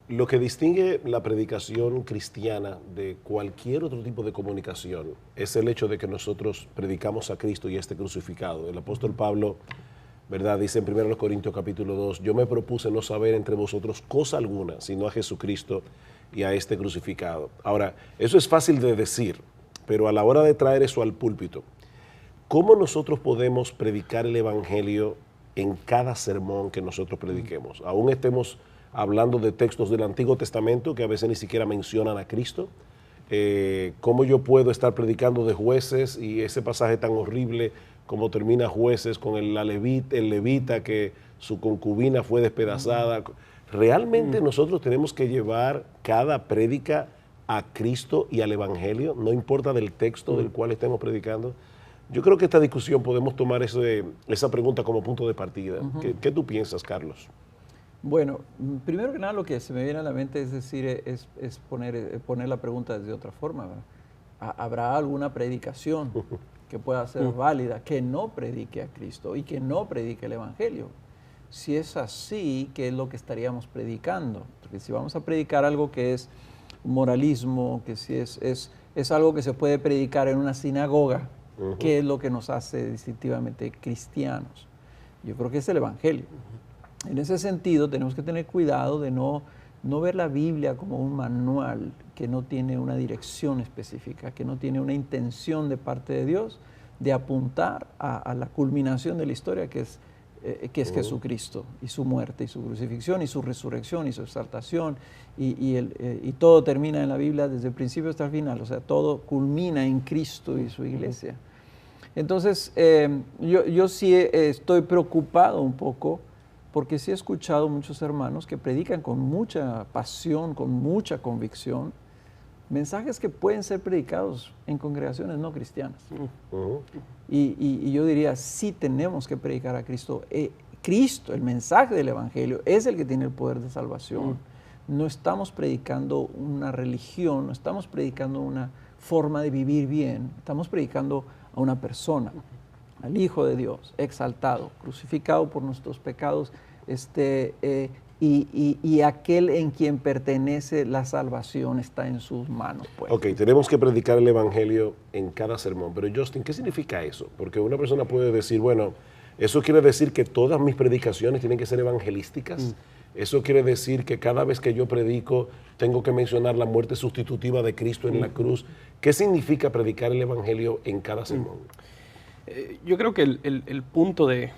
Lo que distingue la predicación cristiana de cualquier otro tipo de comunicación es el hecho de que nosotros predicamos a Cristo y a este crucificado. El apóstol Pablo, ¿verdad?, dice en 1 Corintios capítulo 2, yo me propuse no saber entre vosotros cosa alguna, sino a Jesucristo y a este crucificado. Ahora, eso es fácil de decir, pero a la hora de traer eso al púlpito, ¿cómo nosotros podemos predicar el evangelio en cada sermón que nosotros prediquemos? Aún estemos hablando de textos del Antiguo Testamento que a veces ni siquiera mencionan a Cristo. ¿Cómo yo puedo estar predicando de Jueces y ese pasaje tan horrible como termina Jueces con el levita que su concubina fue despedazada? ¿Realmente nosotros tenemos que llevar cada prédica a Cristo y al Evangelio? No importa del texto del cual estemos predicando. Yo creo que esta discusión podemos tomar esa pregunta como punto de partida. ¿Qué tú piensas, Carlos? Bueno, primero que nada lo que se me viene a la mente es decir, es poner la pregunta desde otra forma, ¿verdad? ¿Habrá alguna predicación que pueda ser válida que no predique a Cristo y que no predique el Evangelio? Si es así, ¿qué es lo que estaríamos predicando? Porque si vamos a predicar algo que es moralismo, que si es algo que se puede predicar en una sinagoga, ¿qué es lo que nos hace distintivamente cristianos? Yo creo que es el Evangelio. En ese sentido, tenemos que tener cuidado de no ver la Biblia como un manual que no tiene una dirección específica, que no tiene una intención de parte de Dios de apuntar a la culminación de la historia que es Jesucristo y su muerte y su crucifixión y su resurrección y su exaltación y todo termina en la Biblia desde el principio hasta el final, o sea, todo culmina en Cristo y su iglesia. Entonces, yo sí estoy preocupado un poco porque sí he escuchado muchos hermanos que predican con mucha pasión, con mucha convicción, mensajes que pueden ser predicados en congregaciones no cristianas. Y yo diría, sí tenemos que predicar a Cristo. Cristo, el mensaje del Evangelio, es el que tiene el poder de salvación. No estamos predicando una religión, no estamos predicando una forma de vivir bien, estamos predicando a una persona, al Hijo de Dios, exaltado, crucificado por nuestros pecados, y aquel en quien pertenece la salvación está en sus manos. Pues. Ok, tenemos que predicar el Evangelio en cada sermón, pero Justin, ¿qué significa eso? Porque una persona puede decir, bueno, eso quiere decir que todas mis predicaciones tienen que ser evangelísticas. Eso quiere decir que cada vez que yo predico tengo que mencionar la muerte sustitutiva de Cristo en la cruz. ¿Qué significa predicar el Evangelio en cada sermón? Yo creo que el punto de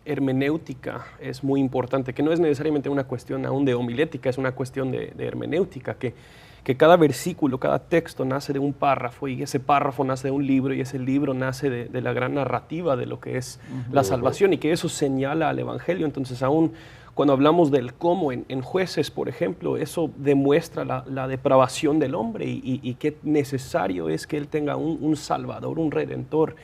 hermenéutica es muy importante, que no es necesariamente una cuestión aún de homilética, es una cuestión de hermenéutica, que cada versículo, cada texto nace de un párrafo y ese párrafo nace de un libro y ese libro nace de la gran narrativa de lo que es la salvación y que eso señala al Evangelio. Entonces aún cuando hablamos del cómo en Jueces, por ejemplo, eso demuestra la depravación del hombre y qué necesario es que él tenga un Salvador, un Redentor.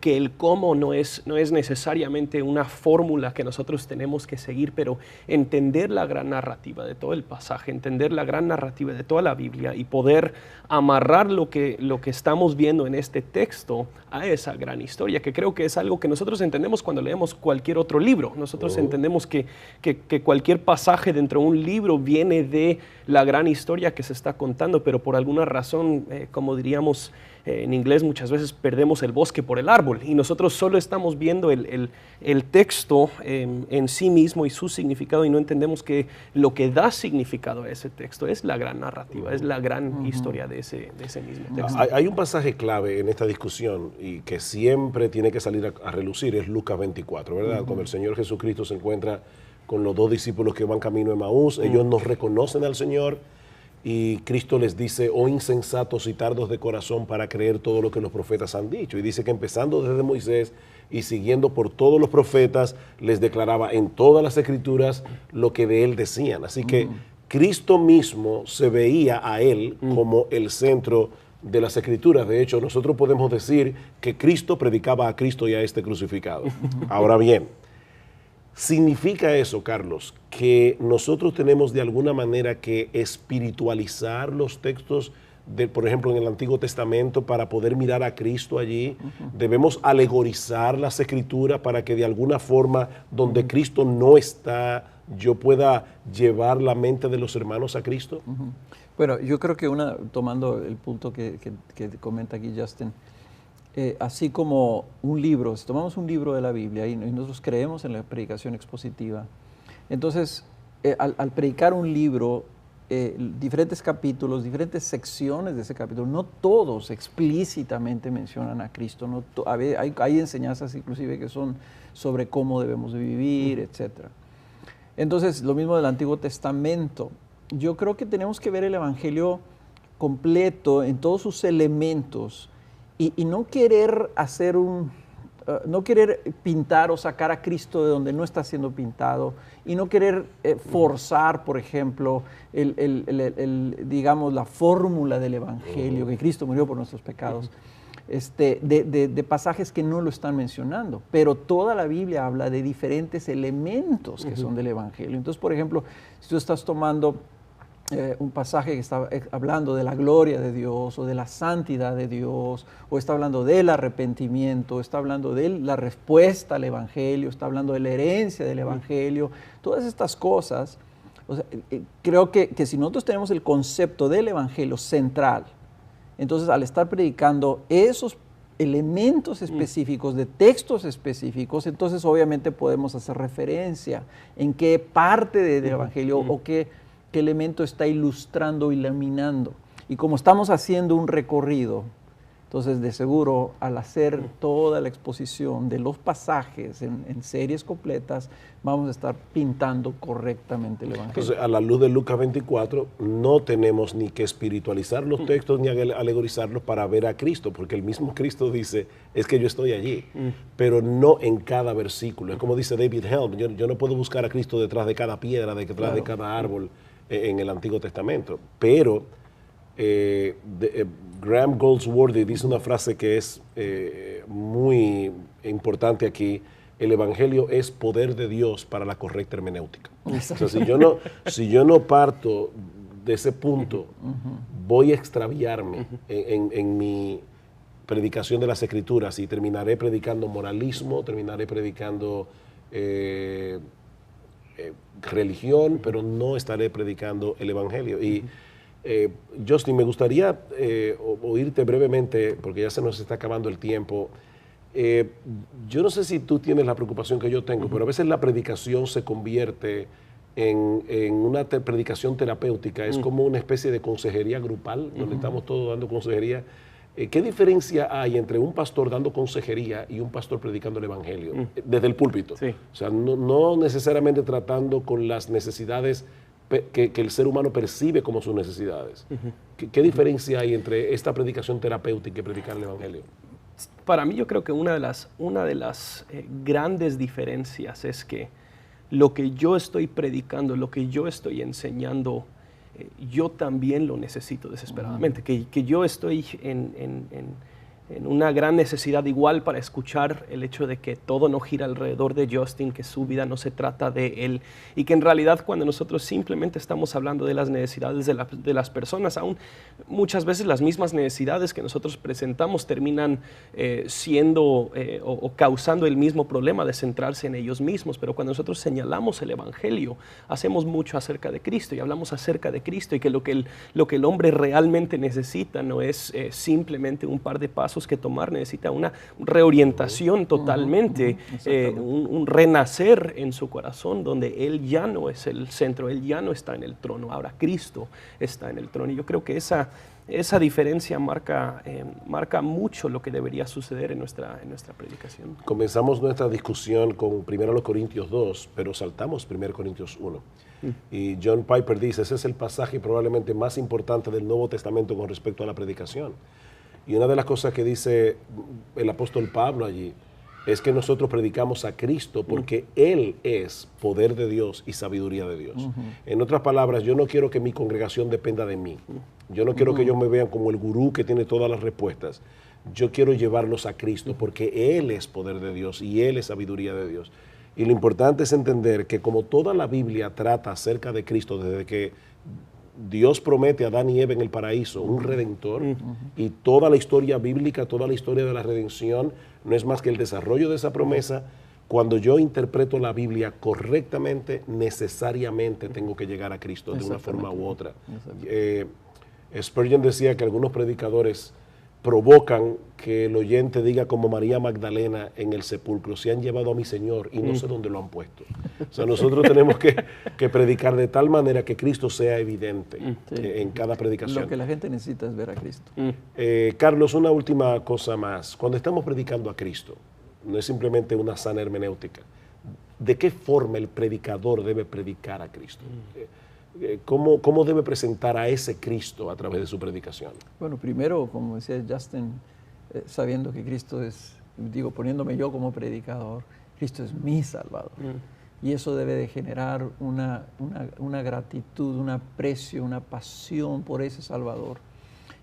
Que el cómo no es necesariamente una fórmula que nosotros tenemos que seguir, pero entender la gran narrativa de todo el pasaje, entender la gran narrativa de toda la Biblia y poder amarrar lo que estamos viendo en este texto a esa gran historia, que creo que es algo que nosotros entendemos cuando leemos cualquier otro libro. Nosotros entendemos que cualquier pasaje dentro de un libro viene de la gran historia que se está contando, pero por alguna razón, como diríamos en inglés, muchas veces perdemos el bosque por el árbol y nosotros solo estamos viendo el texto en sí mismo y su significado y no entendemos que lo que da significado a ese texto es la gran narrativa, es la gran historia de ese mismo texto. Hay un pasaje clave en esta discusión y que siempre tiene que salir a relucir, es Lucas 24, ¿verdad? Cuando el Señor Jesucristo se encuentra con los dos discípulos que van camino a Emaús, ellos no reconocen al Señor y Cristo les dice, oh insensatos y tardos de corazón para creer todo lo que los profetas han dicho. Y dice que empezando desde Moisés y siguiendo por todos los profetas, les declaraba en todas las escrituras lo que de él decían. Así que Cristo mismo se veía a él como el centro de las escrituras. De hecho, nosotros podemos decir que Cristo predicaba a Cristo y a este crucificado. Ahora bien, ¿significa eso, Carlos, que nosotros tenemos de alguna manera que espiritualizar los textos, por ejemplo, en el Antiguo Testamento para poder mirar a Cristo allí? ¿Debemos alegorizar las Escrituras para que de alguna forma, donde Cristo no está yo pueda llevar la mente de los hermanos a Cristo? Bueno, yo creo que tomando el punto que comenta aquí Justin, así como un libro, si tomamos un libro de la Biblia y nosotros creemos en la predicación expositiva, entonces al predicar un libro, diferentes capítulos, diferentes secciones de ese capítulo, no todos explícitamente mencionan a Cristo, hay enseñanzas inclusive que son sobre cómo debemos de vivir, etc. Entonces, lo mismo del Antiguo Testamento. Yo creo que tenemos que ver el Evangelio completo en todos sus elementos y no querer hacer no querer pintar o sacar a Cristo de donde no está siendo pintado y no querer forzar, por ejemplo, digamos, la fórmula del Evangelio, que Cristo murió por nuestros pecados, de pasajes que no lo están mencionando. Pero toda la Biblia habla de diferentes elementos que son del Evangelio. Entonces, por ejemplo, si tú estás tomando un pasaje que está hablando de la gloria de Dios o de la santidad de Dios, o está hablando del arrepentimiento, está hablando de la respuesta al Evangelio, está hablando de la herencia del Evangelio, todas estas cosas, o sea, creo que si nosotros tenemos el concepto del Evangelio central, entonces al estar predicando esos elementos específicos, de textos específicos, entonces obviamente podemos hacer referencia en qué parte del Evangelio o qué elemento está ilustrando o iluminando. Y como estamos haciendo un recorrido, entonces de seguro al hacer toda la exposición de los pasajes en series completas, vamos a estar pintando correctamente el Evangelio. Entonces, a la luz de Lucas 24, no tenemos ni que espiritualizar los textos ni alegorizarlos para ver a Cristo, porque el mismo Cristo dice, es que yo estoy allí, pero no en cada versículo. Es como dice David Helm, yo no puedo buscar a Cristo detrás de cada piedra, detrás de cada árbol en el Antiguo Testamento, pero Graham Goldsworthy dice una frase que es muy importante aquí: el Evangelio es poder de Dios para la correcta hermenéutica. O sea, si yo no parto de ese punto, voy a extraviarme en mi predicación de las Escrituras y terminaré predicando moralismo, terminaré predicando religión, pero no estaré predicando el Evangelio. Y Justin, me gustaría oírte brevemente, porque ya se nos está acabando el tiempo. Yo no sé si tú tienes la preocupación que yo tengo, pero a veces la predicación se convierte en una predicación terapéutica, es como una especie de consejería grupal, donde estamos todos dando consejería. ¿Qué diferencia hay entre un pastor dando consejería y un pastor predicando el Evangelio desde el púlpito? Sí. O sea, no necesariamente tratando con las necesidades que el ser humano percibe como sus necesidades. ¿Qué diferencia hay entre esta predicación terapéutica y predicar el Evangelio? Para mí, yo creo que una de las grandes diferencias es que lo que yo estoy predicando, lo que yo estoy enseñando, yo también lo necesito desesperadamente, que yo estoy en una gran necesidad igual para escuchar el hecho de que todo no gira alrededor de Justin, que su vida no se trata de él, y que en realidad cuando nosotros simplemente estamos hablando de las necesidades de las personas, aún muchas veces las mismas necesidades que nosotros presentamos terminan siendo o causando el mismo problema de centrarse en ellos mismos. Pero cuando nosotros señalamos el Evangelio, hacemos mucho acerca de Cristo y hablamos acerca de Cristo, y que lo que el hombre realmente necesita no es simplemente un par de pasos que tomar, necesita una reorientación totalmente, un renacer en su corazón, donde él ya no es el centro, él ya no está en el trono, ahora Cristo está en el trono. Y yo creo que esa diferencia marca mucho lo que debería suceder en nuestra predicación. Comenzamos nuestra discusión con 1 Corintios 2, pero saltamos 1 Corintios 1. Y John Piper dice, ese es el pasaje probablemente más importante del Nuevo Testamento con respecto a la predicación. Y una de las cosas que dice el apóstol Pablo allí es que nosotros predicamos a Cristo porque Él es poder de Dios y sabiduría de Dios. En otras palabras, yo no quiero que mi congregación dependa de mí. Yo no quiero que ellos me vean como el gurú que tiene todas las respuestas. Yo quiero llevarlos a Cristo porque Él es poder de Dios y Él es sabiduría de Dios. Y lo importante es entender que como toda la Biblia trata acerca de Cristo, desde que Dios promete a Adán y Eva en el paraíso un redentor, y toda la historia bíblica, toda la historia de la redención no es más que el desarrollo de esa promesa. cuando yo interpreto la Biblia correctamente, necesariamente tengo que llegar a Cristo de una forma u otra. Spurgeon decía que algunos predicadores provocan que el oyente diga como María Magdalena en el sepulcro: se han llevado a mi Señor y no sé dónde lo han puesto. O sea, nosotros tenemos que predicar de tal manera que Cristo sea evidente en cada predicación. Lo que la gente necesita es ver a Cristo. Carlos, una última cosa más. Cuando estamos predicando a Cristo, no es simplemente una sana hermenéutica. ¿De qué forma el predicador debe predicar a Cristo? ¿Cómo debe presentar a ese Cristo a través de su predicación? Bueno, primero, como decía Justin, sabiendo que Cristo es, poniéndome yo como predicador, Cristo es mi Salvador. Y eso debe de generar una gratitud, un aprecio, una pasión por ese Salvador,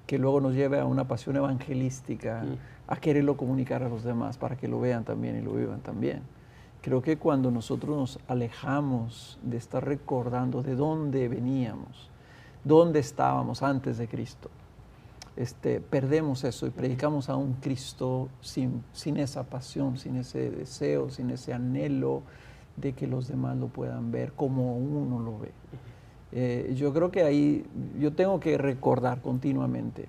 que luego nos lleve a una pasión evangelística, a quererlo comunicar a los demás para que lo vean también y lo vivan también. Creo que cuando nosotros nos alejamos de estar recordando de dónde veníamos, dónde estábamos antes de Cristo, perdemos eso y predicamos a un Cristo sin esa pasión, sin ese deseo, sin ese anhelo de que los demás lo puedan ver como uno lo ve. Yo creo que ahí yo tengo que recordar continuamente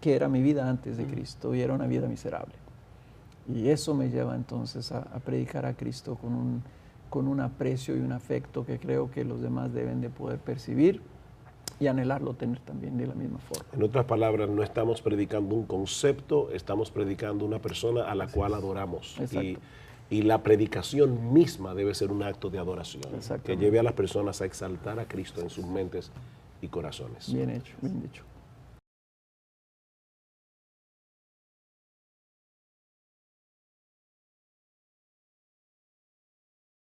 que era mi vida antes de Cristo y era una vida miserable. Y eso me lleva entonces a predicar a Cristo con un aprecio y un afecto que creo que los demás deben de poder percibir y anhelarlo tener también de la misma forma. En otras palabras, no estamos predicando un concepto, estamos predicando una persona a la cual adoramos. Y la predicación misma debe ser un acto de adoración que lleve a las personas a exaltar a Cristo en sus mentes y corazones. Bien hecho, bien dicho.